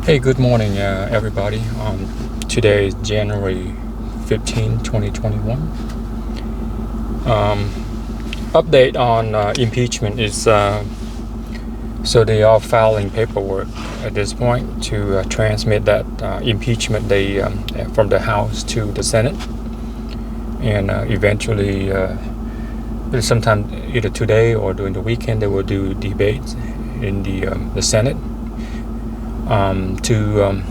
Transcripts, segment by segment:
Hey, good morning, everybody. Today is January 15, 2021. Update on impeachment is so they are filing paperwork at this point to transmit that impeachment from the House to the Senate, and eventually, sometime either today or during the weekend, they will do debates in the Senate. To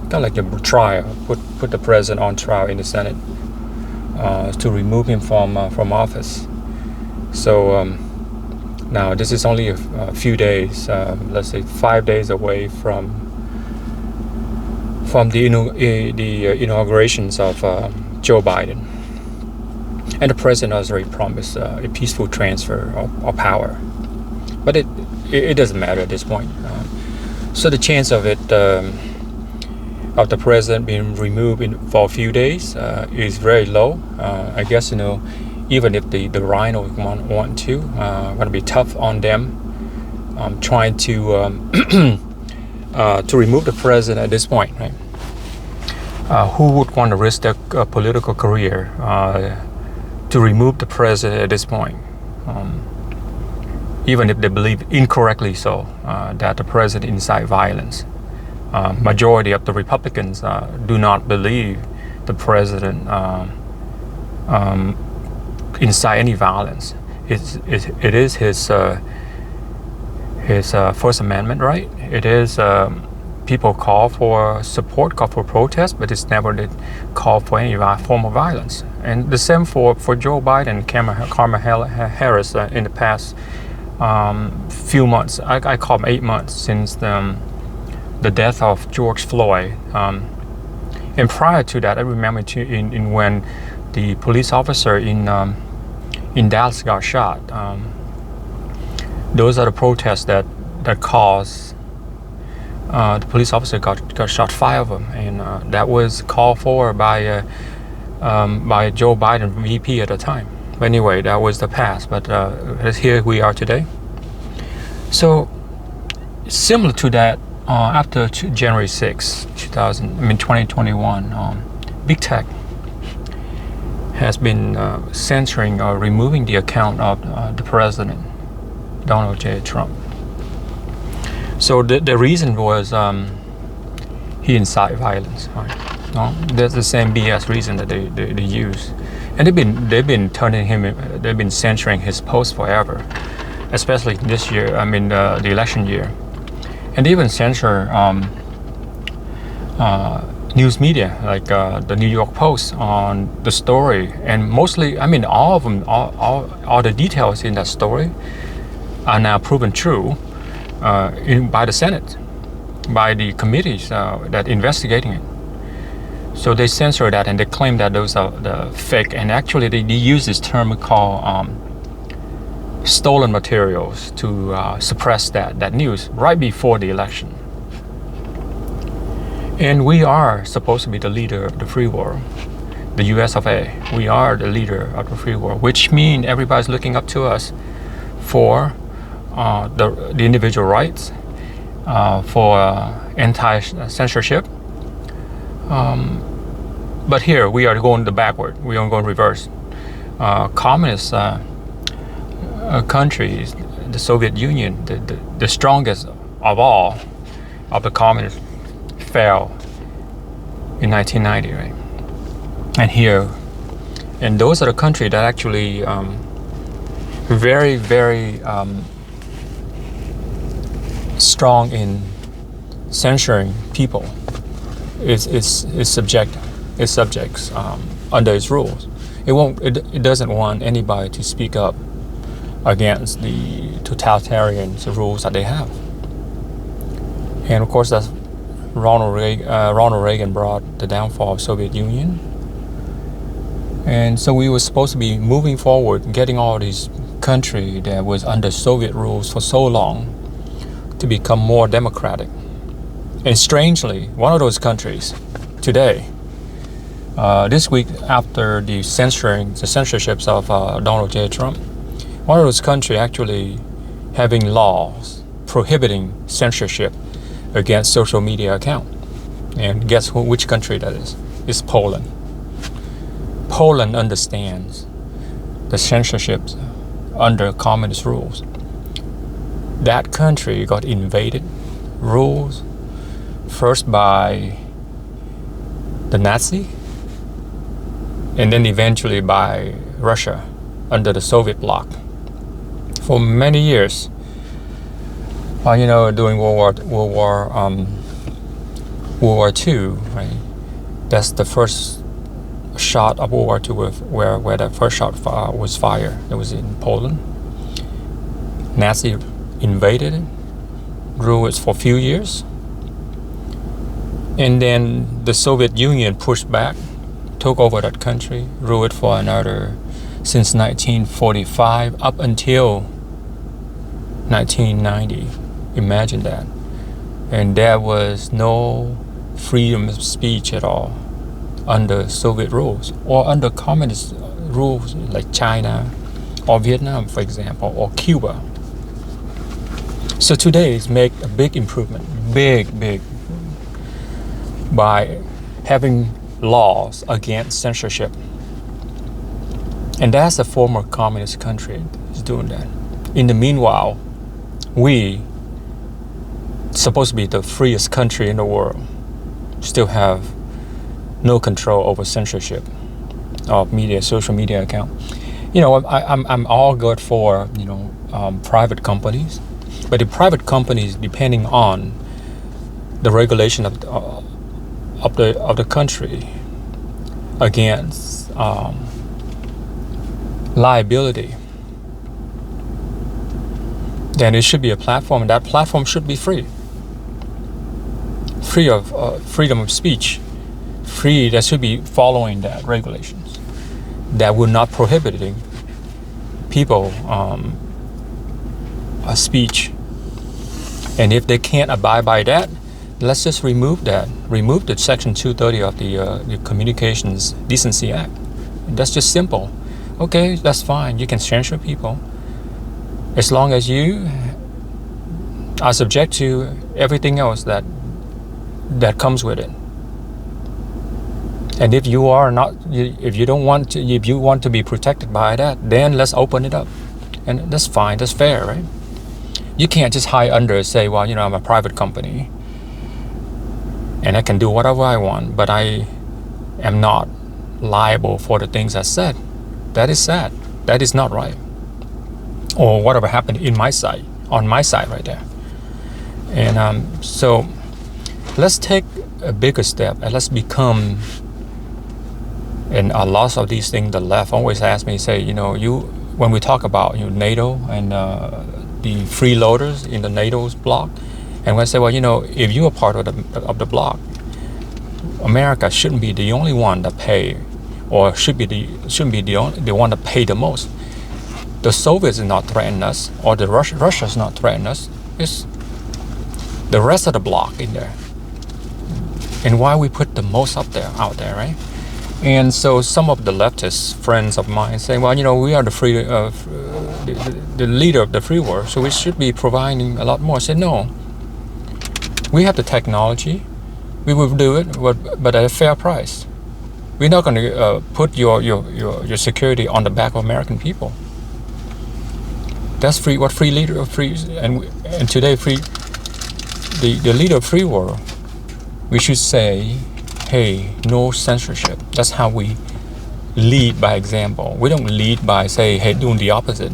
kind of like a trial, put the president on trial in the Senate to remove him from office. So now this is only a few days, let's say 5 days away from the inaugurations of Joe Biden, and the president has already promised a peaceful transfer of power, but it doesn't matter at this point. So the chance of it, of the president being removed for a few days, is very low. I guess even if the rhinos want to, going to be tough on them, trying to remove the president at this point, right? Who would want to risk their political career to remove the president at this point? Even if they believe incorrectly so that the president incite violence. Majority of the Republicans do not believe the president incite any violence. It is his First Amendment right. It is people call for support, call for protest, but it's never did call for any form of violence. And the same for Joe Biden and Kamala Harris in the past few months. I call them 8 months since the death of George Floyd. And prior to that, I remember when the police officer in Dallas got shot. Those are the protests that caused the police officer got shot, 5 of them, and that was called for by Joe Biden, VP at the time. But anyway, that was the past, but here we are today. So similar to that, after January 6, 2021, big tech has been censoring or removing the account of the president, Donald J. Trump. So the reason was he incited violence. Right? No, that's the same BS reason that they use. And they've been turning him. They've been censoring his post forever, especially this year. The election year, and they even censor news media like the New York Post on the story. And mostly, all of them, all the details in that story are now proven true by the Senate, by the committees that investigating it. So they censor that, and they claim that those are the fake. And actually, they use this term called stolen materials to suppress that news right before the election. And we are supposed to be the leader of the free world, the U.S. of A. We are the leader of the free world, which means everybody's looking up to us for the individual rights, for anti-censorship. But here we are going backward. We are going reverse. Communist countries, the Soviet Union, the strongest of all of the communists, fell in 1990, right? And here, and those are the countries that actually very, very strong in censoring people. Is subjects under its rules. It doesn't want anybody to speak up against the totalitarian rules that they have. And of course, that's Ronald Reagan brought the downfall of Soviet Union. And so we were supposed to be moving forward, getting all these country that was under Soviet rules for so long to become more democratic. And strangely, one of those countries today, this week after the censorships of Donald J. Trump, one of those countries actually having laws prohibiting censorship against social media account. And guess which country that is? It's Poland. Poland understands the censorship under communist rules. That country got invaded, rules, first by the Nazi, and then eventually by Russia under the Soviet bloc. For many years, during World War II, right? That's the first shot of World War II where the first shot was fired. It was in Poland. Nazi invaded it, ruled it for a few years, and then the Soviet Union pushed back, took over that country, ruled it for another, since 1945 up until 1990. Imagine that. And there was no freedom of speech at all under Soviet rules or under communist rules like China or Vietnam, for example, or Cuba. So today it's made a big improvement, big, by having laws against censorship. And that's a former communist country is doing that. In the meanwhile, we, supposed to be the freest country in the world, still have no control over censorship of media, social media account. I'm all good for private companies, but the private companies, depending on the regulation of the country against liability, then it should be a platform, and that platform should be free of freedom of speech, that should be following that regulations that would not prohibiting people speech. And if they can't abide by that, let's just remove the section 230 of the Communications Decency Act. That's just simple. Okay, that's fine, you can censor people as long as you are subject to everything else that comes with it. And if you want to be protected by that, then let's open it up, and that's fine, that's fair, right? You can't just hide under and say, well, I'm a private company and I can do whatever I want, but I am not liable for the things I said. That is sad. That is not right. Or whatever happened on my side right there. And so let's take a bigger step and let's become, and a lot of these things the left always ask me, say, when we talk about NATO and the freeloaders in the NATO's bloc, and when I say, well, if you're a part of the bloc, America shouldn't be the only one that pay, or shouldn't be the one that pay the most. The Soviets are not threatening us, or the Russia's not threatening us. It's the rest of the bloc in there. And why we put the most out there, right? And so some of the leftist friends of mine say, well, we are the leader of the free world, so we should be providing a lot more. I said, no. We have the technology. We will do it, but at a fair price. We're not going to put your security on the back of American people. That's free. What free leader of free and today the leader of free world. We should say, hey, no censorship. That's how we lead by example. We don't lead by say, hey, doing the opposite.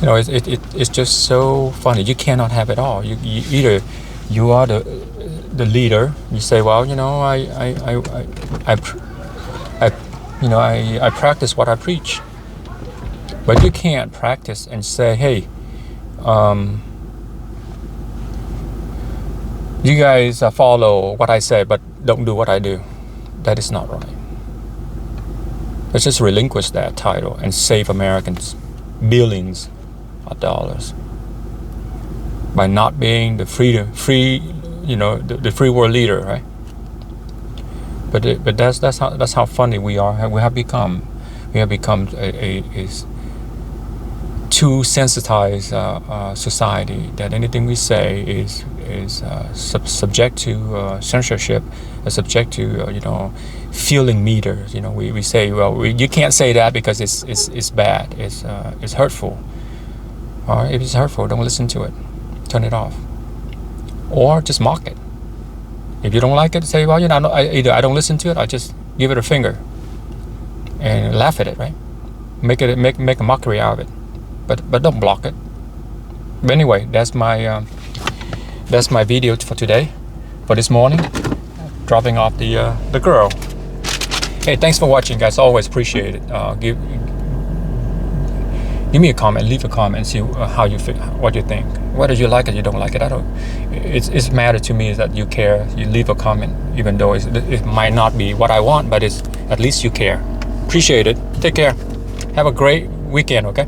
It's just so funny. You cannot have it all. You either you are the leader. You say, well, I practice what I preach. But you can't practice and say, hey, you guys follow what I say, but don't do what I do. That is not right. Let's just relinquish that title and save Americans billions of dollars by not being the free world leader, right? But that's how funny we are. We have become too sensitized society that anything we say is subject to censorship, subject to feeling meters. We say, well, you can't say that because it's bad, it's hurtful. Or if it's hurtful, don't listen to it, turn it off, or just mock it. If you don't like it, say, well, either I don't listen to it, I just give it a finger and laugh at it, right? Make a mockery out of it, but don't block it. But anyway, that's my video for today, for this morning, dropping off the girl. Hey, thanks for watching, guys. Always appreciate it. Give me a comment, leave a comment, and see how you feel, what you think. Whether you like it, you don't like it, it's matter to me is that you care. You leave a comment, even though it might not be what I want, but at least you care. Appreciate it. Take care. Have a great weekend, okay?